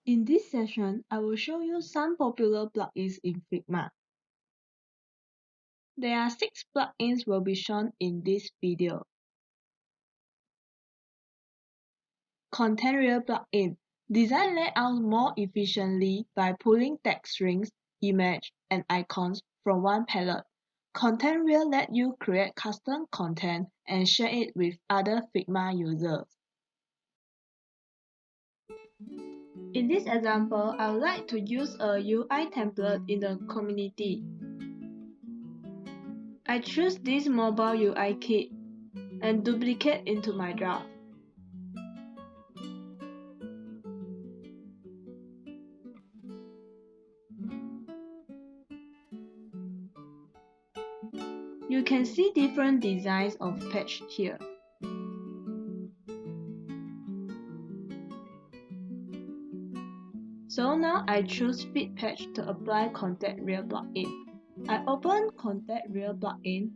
In this session, I will show you some popular plugins in Figma. There are 6 plugins will be shown in this video. Content Real plugin. Design layout more efficiently by pulling text strings, image, and icons from one palette. Content Real lets you create custom content and share it with other Figma users. In this example, I would like to use a UI template in the community. I choose this mobile UI kit and duplicate into my draft. You can see different designs of page here. So now I choose Fit Page to apply Content Real plugin. I open Content Real plugin.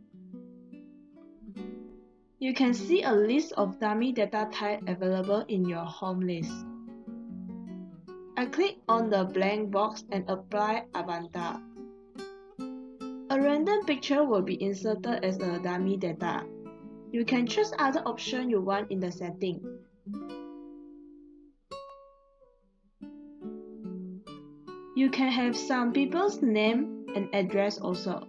You can see a list of dummy data types available in your home list. I click on the blank box and apply Avatar. A random picture will be inserted as a dummy data. You can choose other options you want in the setting. You can have some people's name and address also.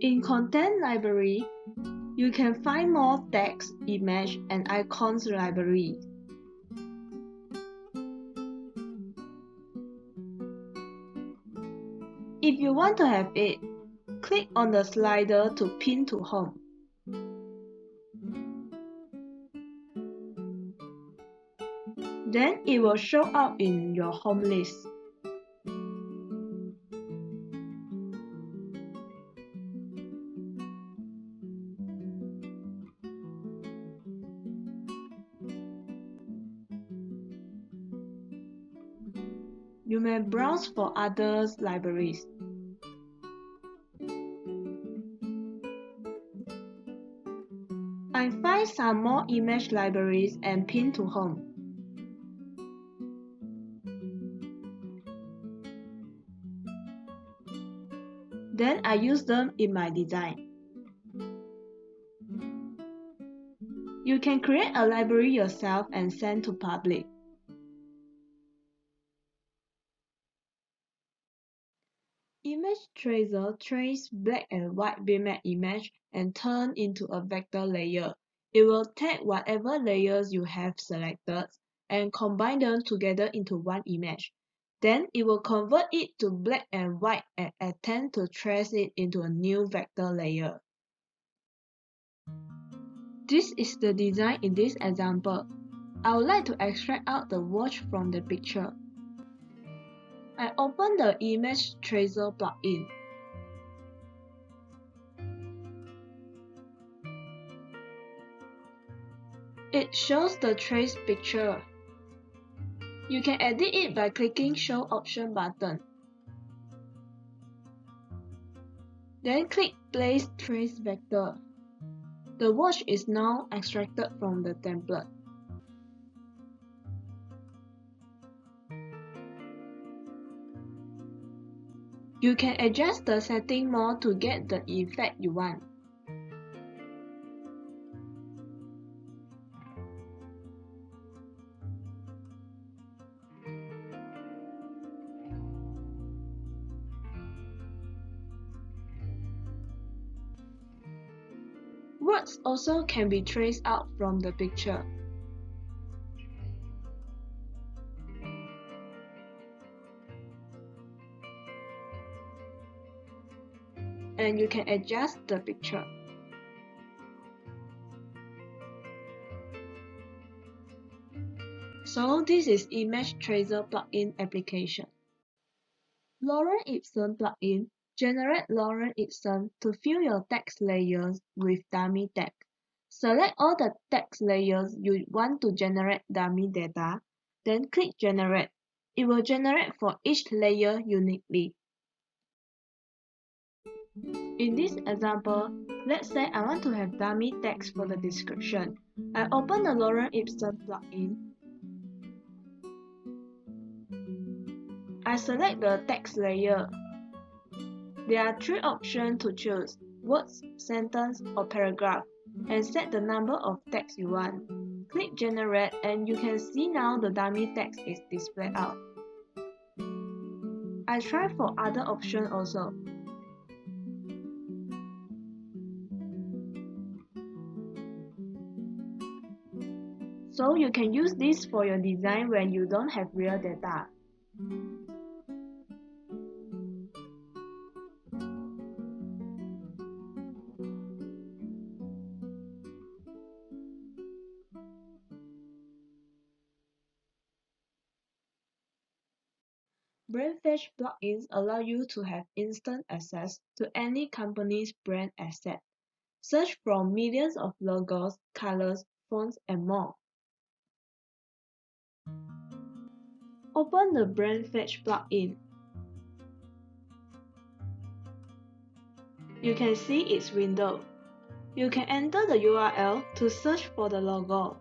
In Content Library, you can find more text, image, and icons libraries. If you want to have it, click on the slider to pin to home. Then it will show up in your home list. You may browse for other libraries. I find some more image libraries and pin to home. Then I use them in my design. You can create a library yourself and send to public. Image Tracer traces black and white bitmap image and turn into a vector layer. It will take whatever layers you have selected and combine them together into one image. Then it will convert it to black and white and attempt to trace it into a new vector layer. This is the design in this example. I would like to extract out the watch from the picture. I open the Image Tracer plugin. It shows the trace picture. You can edit it by clicking Show Option button. Then click Place Trace Vector. The watch is now extracted from the template. You can adjust the setting more to get the effect you want. Words also can be traced out from the picture. And you can adjust the picture. So this is Image Tracer plugin application. Lauren Ipson plugin. GenerateLauren Ipson to fill your text layers with dummy text. Select all the text layers you want to generate dummy data. Then click Generate. It will generate for each layer uniquely. In this example, let's say I want to have dummy text for the description. I open the Lorem Ipsum plugin. I select the text layer. There are three options to choose: words, sentence, or paragraph, and set the number of text you want. Click Generate and you can see now the dummy text is displayed out. I try for other options also. So you can use this for your design when you don't have real data. Brandfetch plugins allow you to have instant access to any company's brand asset. Search from millions of logos, colors, fonts, and more. Open the Brandfetch plugin. You can see its window. You can enter the URL to search for the logo.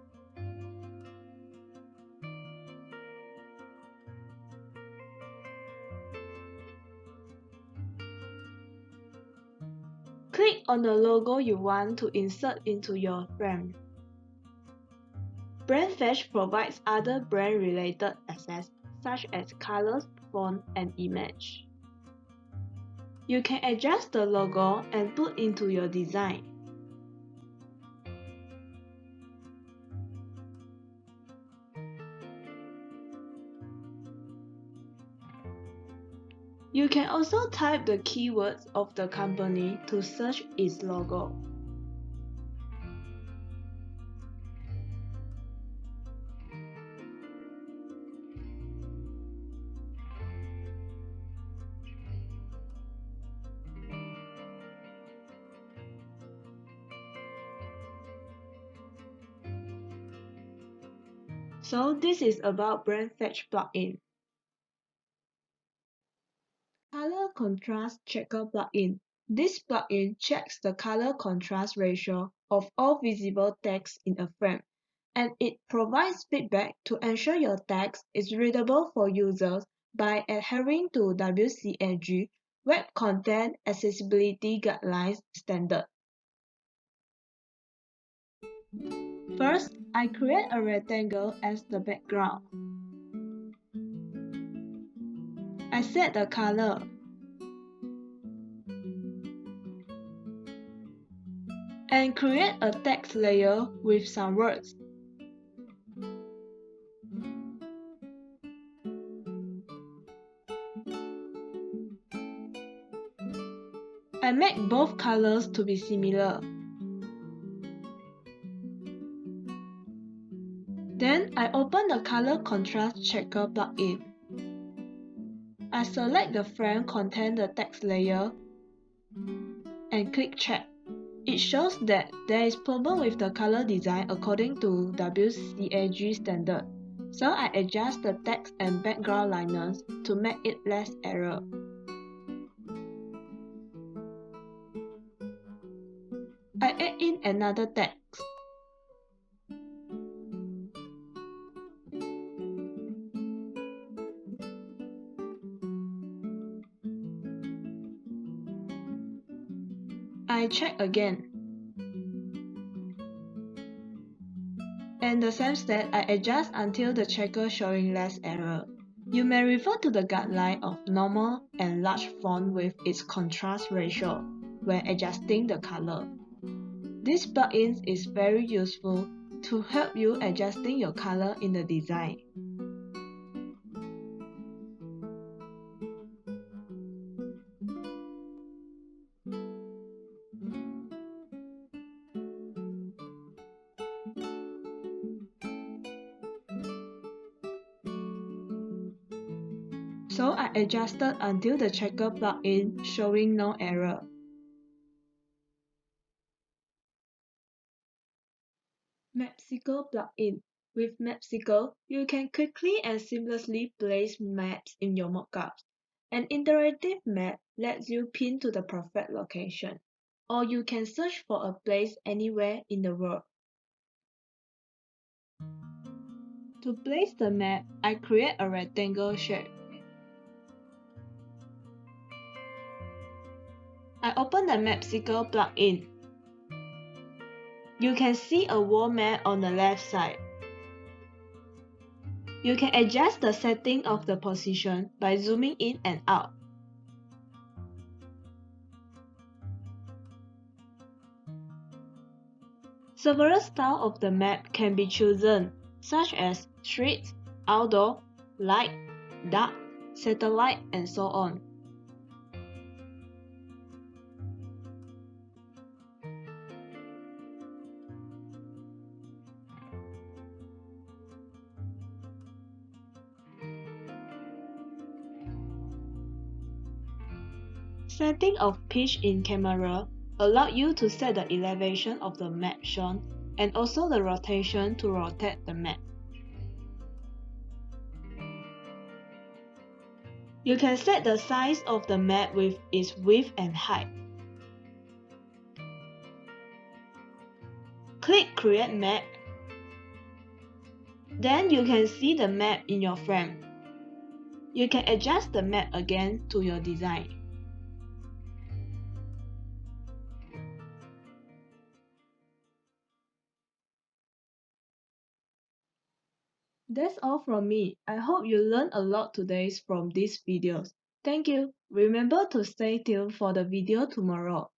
Click on the logo you want to insert into your frame. Brandfetch provides other brand-related assets such as colors, font, and image. You can adjust the logo and put into your design. You can also type the keywords of the company to search its logo. So this is about Brandfetch plugin. Color Contrast Checker plugin. This plugin checks the color contrast ratio of all visible text in a frame, and it provides feedback to ensure your text is readable for users by adhering to WCAG Web Content Accessibility Guidelines standard. First, I create a rectangle as the background. I set the color. And create a text layer with some words. I make both colors to be similar. Then I open the Color Contrast Checker plugin. I select the frame containing the text layer and click Check. It shows that there is problem with the color design according to WCAG standard, so I adjust the text and background liners to make it less error. I add in another text. I check again. And the same step, I adjust until the checker showing less error. You may refer to the guideline of normal and large font with its contrast ratio when adjusting the color. This plugin is very useful to help you adjusting your color in the design. So I adjusted until the checker plugin showing no error. Mapsicle plugin. With Mapsicle, you can quickly and seamlessly place maps in your mockups. An interactive map lets you pin to the perfect location, or you can search for a place anywhere in the world. To place the map, I create a rectangle shape. I open the Mapsicle plugin. You can see a world map on the left side. You can adjust the setting of the position by zooming in and out. Several styles of the map can be chosen, such as street, outdoor, light, dark, satellite, and so on. Setting of pitch in camera allow you to set the elevation of the map shown and also the rotation to rotate the map. You can set the size of the map with its width and height. Click Create Map. Then you can see the map in your frame. You can adjust the map again to your design. That's all from me. I hope you learned a lot today from these videos. Thank you. Remember to stay tuned for the video tomorrow.